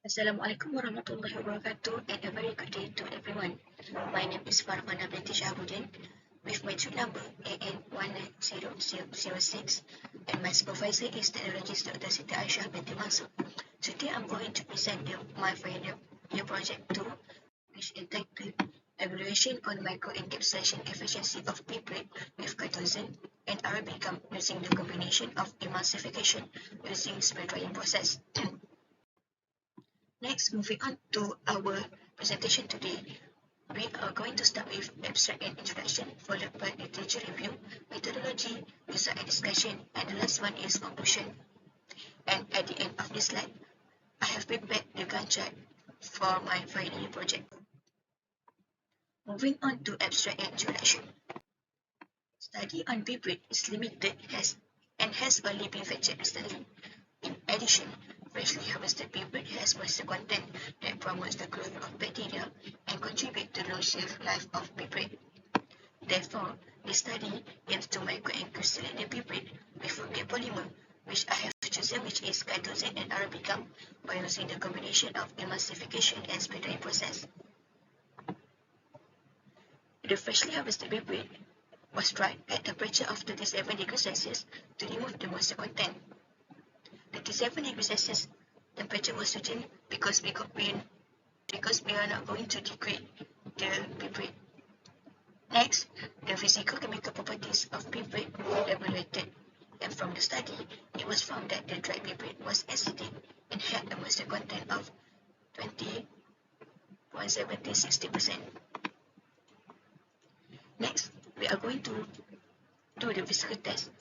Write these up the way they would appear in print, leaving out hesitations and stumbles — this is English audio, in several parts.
Assalamualaikum warahmatullahi wabarakatuh and a very good day to everyone. My name is Farhana with my true number AN190006 and my supervisor is Technologist Dr. Siti Aisyah binti Mansur. Today I'm going to present my final year project 2 which entitled Evaluation on Microencapsulation Efficiency of Prepreg with CHITOSAN and Arabic gum using the combination of emulsification using spray drying process. Next, moving on to our presentation today, we are going to start with abstract and introduction, followed by literature review, methodology, user and discussion, and the last one is conclusion. And at the end of this slide, I have prepared the Gantt chart for my final year project. Moving on to abstract and introduction. Study on prepreg is limited and has only been featured recently. In addition, freshly harvested prepreg has moisture content that promotes the growth of bacteria and contribute to the long shelf life of prepreg. Therefore, this study aims to microencapsulate the prepreg with a polymer, which I have chosen, which is CHITOSAN and Arabic gum, by using the combination of emulsification and spray drying process. The freshly harvested prepreg was dried at temperature of 37 degrees Celsius to remove the moisture content. 37 degrees Celsius temperature was chosen because we are not going to degrade the prepreg. Next, the physical-chemical properties of prepreg were evaluated, and from the study, it was found that the dried prepreg was acidic and had a moisture content of 20.70-60%. Next, we are going to do the physical test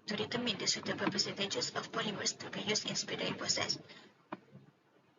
to determine the suitable percentages of polymers to be used in spray drying process,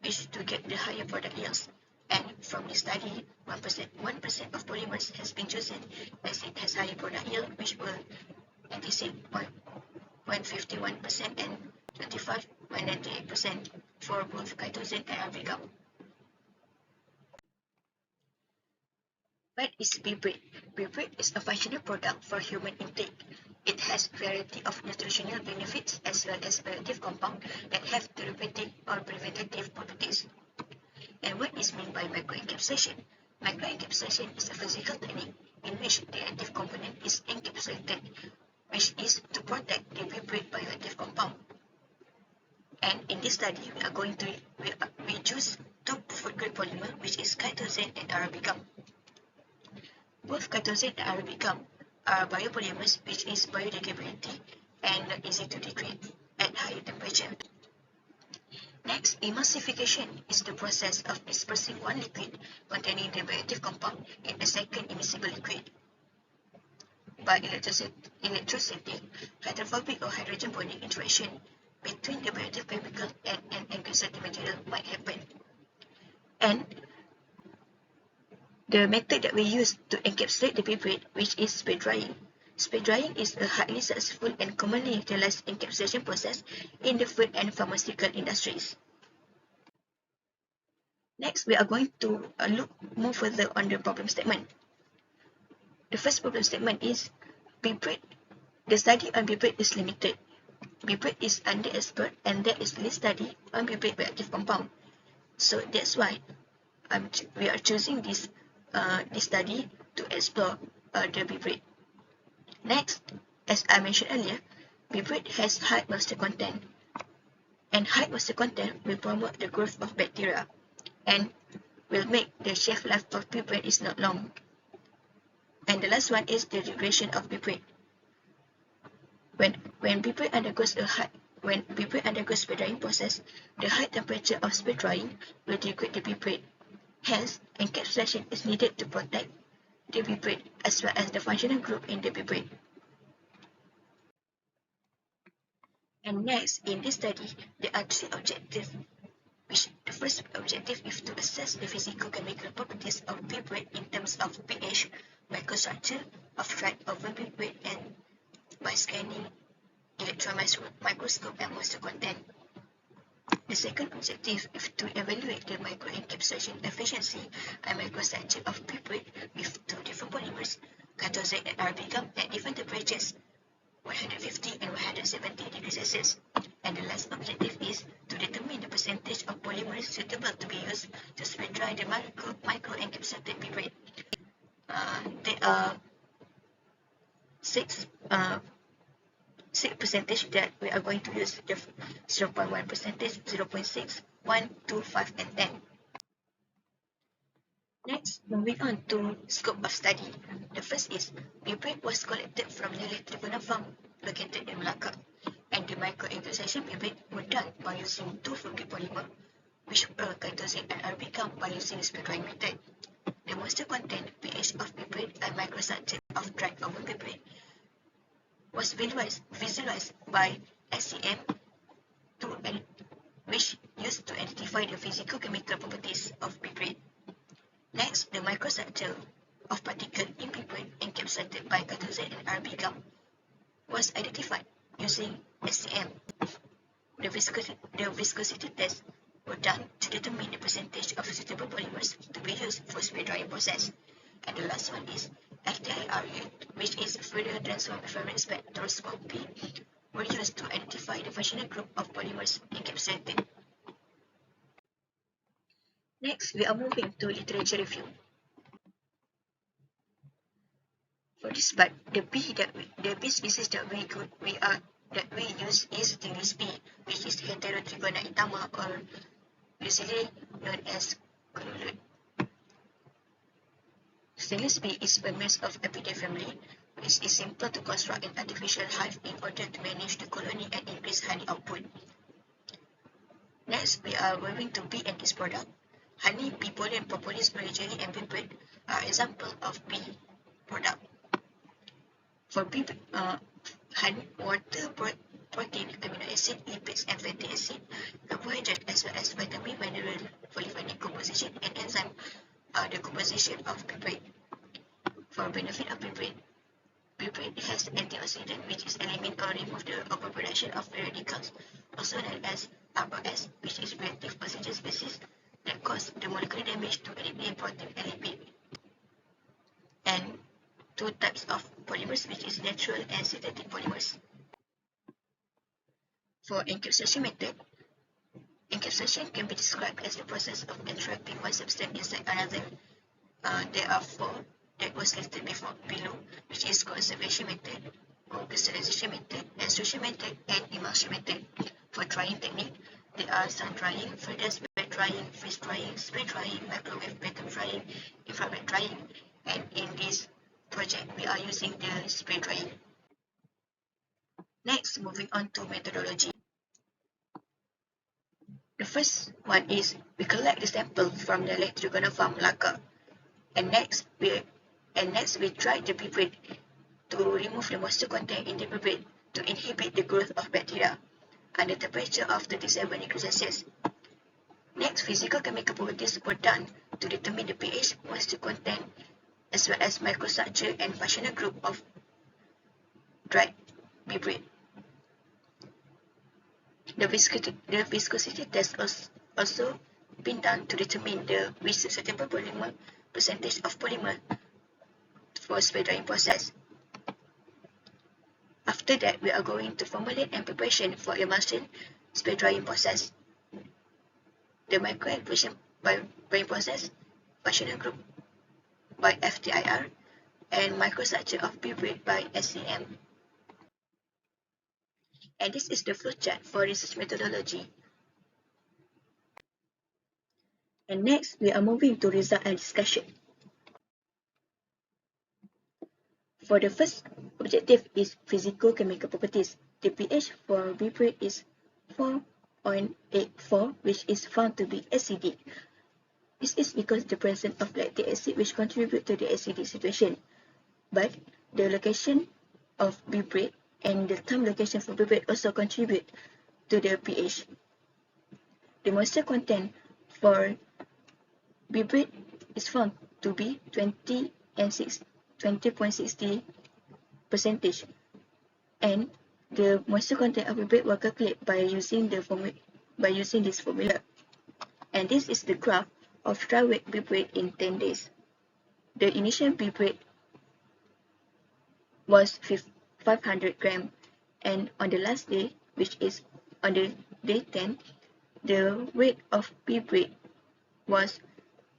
which to get the higher product yields. And from the study, 1% of polymers has been chosen as it has higher product yield, which will anticipate 0.51% and 25.98% for both CHITOSAN and Arabic gum. What is prepreg? Prepreg is a functional product for human intake. It has variety of nutritional benefits as well as bioactive compounds that have therapeutic or preventative properties. And what is meant by microencapsulation? Microencapsulation is a physical technique in which the active component is encapsulated, which is to protect the prepreg bioactive compound. And in this study, we choose two food-grade polymer, which is CHITOSAN and Arabic gum. Both CHITOSAN and Arabic gum are biopolymers, which is biodegradability and easy to degrade at higher temperature. Next, emulsification is the process of dispersing one liquid containing the bioactive compound in a second immiscible liquid. By electrostatic, hydrophobic or hydrogen bonding interaction between the bioactive chemical and an encapsulating material might happen. And the method that we use to encapsulate the prepreg, which is spray drying. Spray drying is a highly successful and commonly utilized encapsulation process in the food and pharmaceutical industries. Next, we are going to look more further on the problem statement. The first problem statement is prepreg. The study on prepreg is limited. Prepreg is under expert and there is less study on prepreg bioactive compound. So that's why we are choosing this study to explore the prepreg. Next, as I mentioned earlier, prepreg has high moisture content, and high moisture content will promote the growth of bacteria and will make the shelf life of prepreg is not long. And the last one is the degradation of prepreg. When prepreg undergoes spray drying process, the high temperature of spray drying will degrade the prepreg. Hence, encapsulation is needed to protect the prepreg as well as the functional group in the prepreg. And next, in this study, there are three objectives. The first objective is to assess the physical-chemical properties of prepreg in terms of pH, microstructure of dried over prepreg, and by scanning electron microscope and moisture content. The second objective is to evaluate the microencapsulation efficiency and microstructure of prepreg with two different polymers, CHITOSAN and Arabic gum, at different temperatures, 150 and 170 degrees Celsius. And the last objective is to determine the percentage of polymers suitable to be used to spray dry the microencapsulated prepreg. There are six percentage that we are going to use: the 0.1 percentage, 0.6, 1, 2, 5, and 10. Next, moving on to scope of study. The first is prepreg was collected from the electrical farm located in Malacca, and the microencapsulation prepreg were done by using two fulgate polymer, which were CHITOSAN and are become by using the spray drying method. The moisture content, pH of prepreg, and microstructure of dried over prepreg was visualized by SEM, which used to identify the physical-chemical properties of prepreg. Next, the microstructure of particle in prepreg encapsulated by CHITOSAN and RB was identified using SEM. The viscosity tests were done to determine the percentage of suitable polymers to be used for spray drying process. And the last one is FTIR, which is Fourier transform infrared spectroscopy, were used to identify the functional group of polymers encapsulated. Next, we are moving to literature review. For this part, the bee species that we use is stainless bee, which is Heterotrigona itama, or usually known as collude. Stainless bee is members of Apidae family, which is simple to construct an artificial hive in order to manage the colony and increase honey output. Next, we are moving to bee and its product. Honey, bee pollen, propolis, polygyny, and prepreg are examples of bee product. For bee, honey, water, protein, amino acid, lipids, and fatty acid, carbohydrate, as well as vitamin, mineral, polyphenols composition, and enzyme are the composition of prepreg. For benefit of prepreg has antioxidant, which is eliminate or remove the overproduction of free radicals, also known as ROS, which is reactive oxygen species that cause the molecular damage to ADP protein and lipid. And two types of polymers, which is natural and synthetic polymers. For encapsulation method, encapsulation can be described as the process of entrapping one substance inside another. There are four that was listed below, which is conservation method, crystallization method, extrusion method, and emulsion method. For drying technique, there are sun drying, furnace bed drying, freeze drying, spray drying, microwave vacuum drying, infrared drying, and in this project we are using the spray drying. Next, moving on to methodology. The first one is we collect the sample from the electrical farm Malacca, and next we dry the prepreg to remove the moisture content in the prepreg to inhibit the growth of bacteria under temperature of 37 degrees Celsius. Next, physical chemical properties were done to determine the pH, moisture content, as well as microstructure and functional group of dried prepreg. The viscosity test also been done to determine the suitable polymer percentage of polymer for spray drying process. After that, we are going to formulate and preparation for emulsion spray drying process. The microencapsulation by drying process, functional group by FTIR, and microstructure of prepreg by SEM. And this is the flowchart for research methodology. And next, we are moving to result and discussion. For the first objective is physical-chemical properties. The pH for prepreg is 4.84, which is found to be acidic. This is because the presence of lactic acid which contribute to the acidic situation. But the location of prepreg and the time location for prepreg also contribute to the pH. The moisture content for prepreg is found to be 20.60%, and the moisture content of prepreg was calculated by using this formula. And this is the graph of dry weight prepreg in 10 days. The initial prepreg was 500 grams, and on the last day, which is on the day 10, the weight of pipette was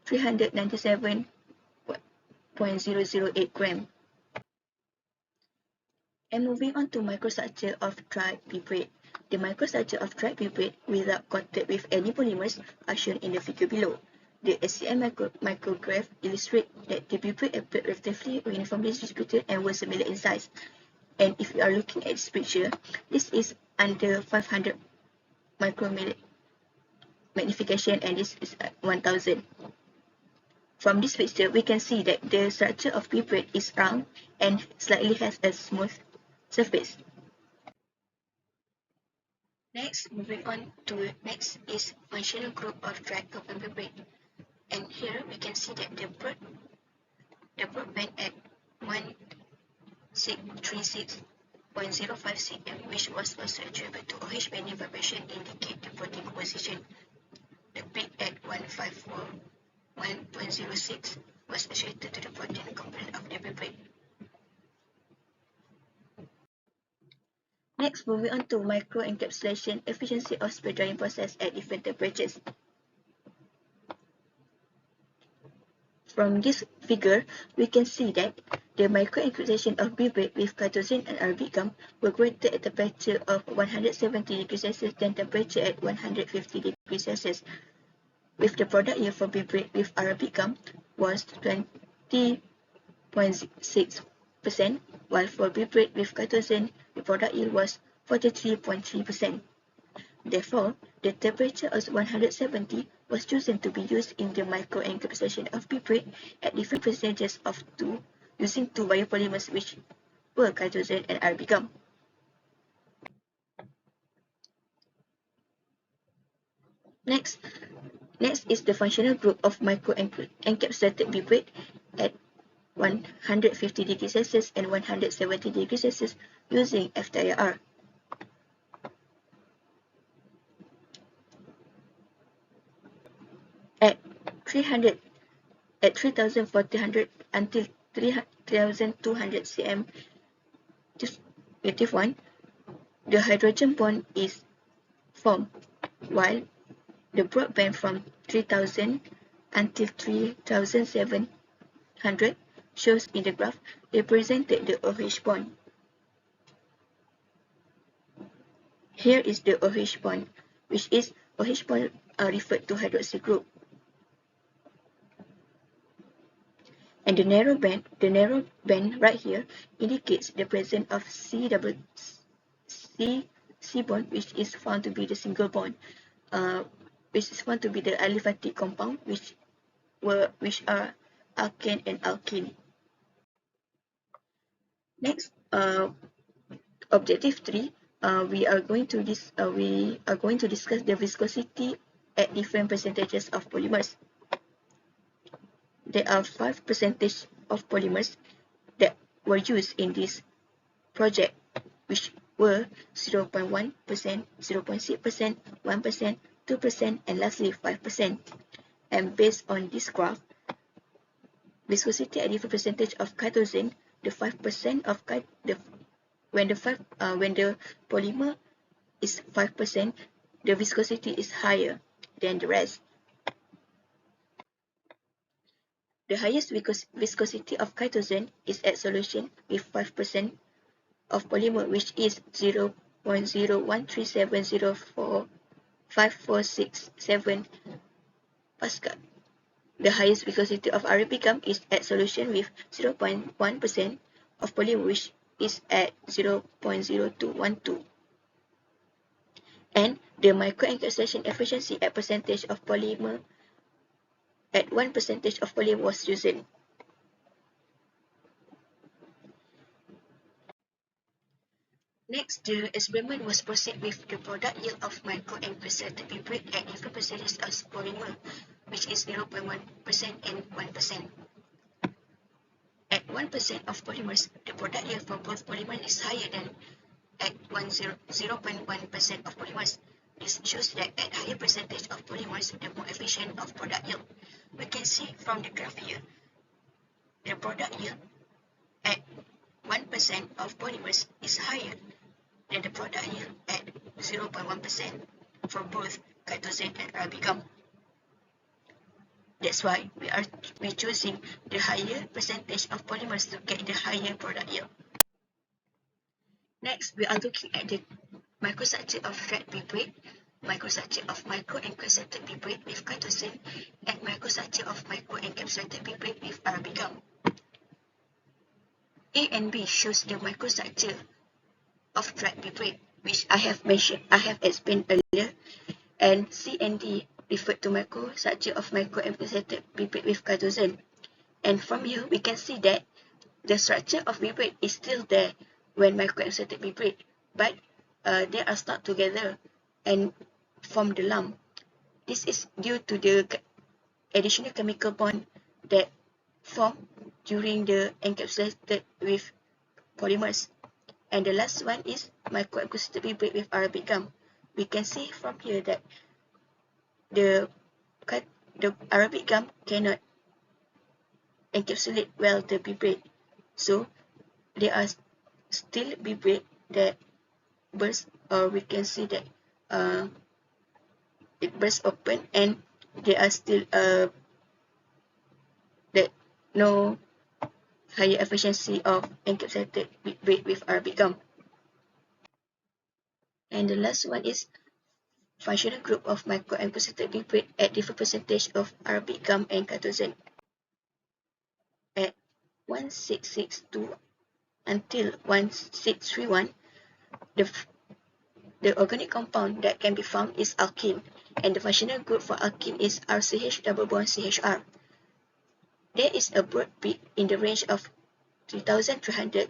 397.008 gram. And moving on to microstructure of dry pipette. The microstructure of dry pipette without coated with any polymers are shown in the figure below. The SCM micrograph illustrates that the pipette appeared relatively uniformly distributed and was similar in size. And if you are looking at this picture, this is under 500 micrometer magnification and this is at 1000. From this picture, we can see that the structure of pipette is round and slightly has a smooth surface. Next, moving on to next is functional group of dry open pipette. And here we can see that the broadband at 1636.05 cm, which was also attributed to OH bending vibration, indicate the protein composition. The peak at 154.1.06 was associated to the protein component of the pipette. Next, moving on to microencapsulation, efficiency of spray drying process at different temperatures. From this figure, we can see that the microencapsulation of pipette with chitosan and Arabic gum were greater at temperature of 170 degrees Celsius than temperature at 150 degrees Celsius, with the product yield for pipette with Arabic gum was 20.6%, while for pipette with chitosan, the product yield was 43.3%. Therefore, the temperature of 170 was chosen to be used in the microencapsulation of pipette at different percentages of using two biopolymers which were chitosan and Arabic gum. Next is the functional group of microencapsulated pipette at 150 degrees Celsius and 170 degrees Celsius using FTIR. At 3400 until 3200 cm -1, the hydrogen bond is formed, while the broadband from 3000 until 3700 shows in the graph represented the OH bond. Here is the OH bond, which is OH bond referred to hydroxyl group. And the narrow band right here indicates the presence of C bond, which is found to be the single bond, which is found to be the aliphatic compound, which are alkane and alkene. Next, objective 3, we are going to discuss the viscosity at different percentages of polymers. There are 5% of polymers that were used in this project, which were 0.1%, 0.6%, 1%, 2%, and lastly 5%. And based on this graph, viscosity at different percentage of chitosan, the 5% of when the polymer is 5%, the viscosity is higher than the rest. The highest viscosity of chitosan is at solution with 5% of polymer, which is 0.0137045467 Pascal. The highest viscosity of Arabic gum is at solution with 0.1% of polymer, which is at 0.0212. And the microencapsulation efficiency at percentage of polymer at 1% of polymer was chosen. Next, the experiment was proceeded with the product yield of microencapsulated pipette at different percentages of polymer, which is 0.1% and 1%. At 1% of polymers, the product yield for both polymers is higher than at 0.1% of polymers. This shows that at higher percentage of polymers, the more efficient of product yield. We can see from the graph here, the product yield at 1% of polymers is higher than the product yield at 0.1% for both CHITOSAN, and Arabic gum. That's why we're choosing the higher percentage of polymers to get the higher product yield. Next, we are looking at the microstructure of red piperate, microstructure of microencapsulated piperate with CHITOSAN, and microstructure of microencapsulated piperate with Arabic gum. A and B shows the microstructure of red piperate, which I have explained earlier, and C and D refer to microstructure of microencapsulated piperate with CHITOSAN. And from here, we can see that the structure of piperate is still there when microencapsulated piperate, but they are stuck together and form the lump. This is due to the additional chemical bond that form during the encapsulated with polymers. And the last one is microencapsulated piperate with Arabic gum. We can see from here that the Arabic gum cannot encapsulate well the piperate, so there are still piperate that burst, or we can see that it bursts open, and there are still that no higher efficiency of encapsulated piperate with Arabic gum. And the last one is functional group of microencapsulated piperate at different percentage of Arabic gum and CHITOSAN. At 1662 until 1631, the organic compound that can be found is alkene, and the functional group for alkene is RCH double bond CHR. There is a broad peak in the range of 3300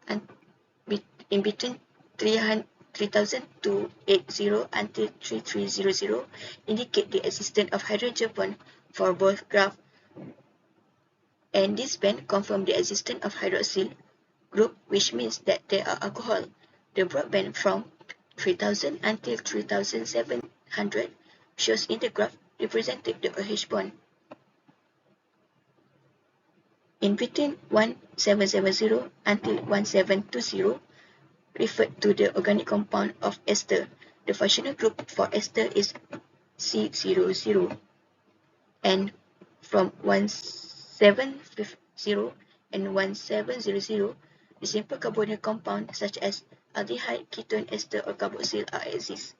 and in between 3000 to 80 until 3300 indicate the existence of hydrogen bond for both graph, and this band confirm the existence of hydroxyl group, which means that there are alcohol. The broadband from 3000 until 3700 shows in the graph represented the OH bond. In between 1770 until 1720 referred to the organic compound of ester. The functional group for ester is C00, and from 1750 and 1700 the simple carbonyl compound such as aldehyde, ketone, ester, or carboxyl are exist.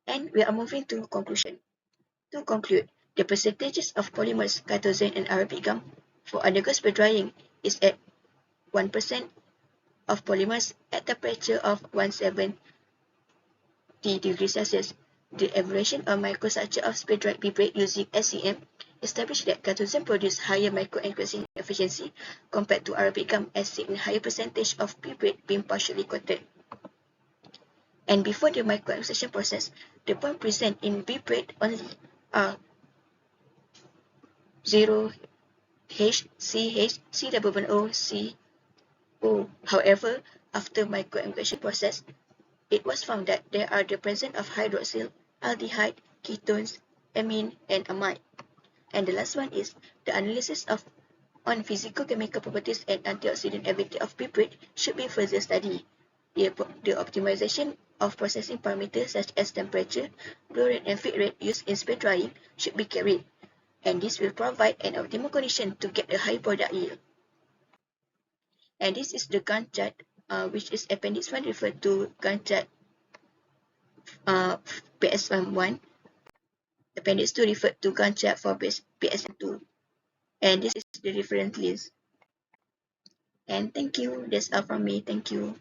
And we are moving to conclusion. To conclude, the percentages of polymers, CHITOSAN, and Arabic gum for undergo spray drying is at 1% of polymers at temperature of 170 degrees Celsius. The evaluation of microstructure of spray dried piperate using SEM established that CHITOSAN produce higher microencapsulation efficiency compared to Arabic gum, as seen in higher percentage of piperate being partially coated. And before the microencapsulation process, the bond present in piperate only are 0H, CH, C double bond O, C, O. However, after microencapsulation process, it was found that there are the presence of hydroxyl, aldehyde, ketones, amine, and amide. And the last one is the analysis on physicochemical properties and antioxidant ability of piperate should be further studied. The optimization of processing parameters such as temperature, blow rate, and feed rate used in spray drying should be carried, and this will provide an optimal condition to get a high product yield. And this is the Gantt chart, which is appendix 1 referred to Gantt chart PSM1. Appendix 2 referred to Gantt chart for PSM2. And this is the reference list. And thank you. That's all from me. Thank you.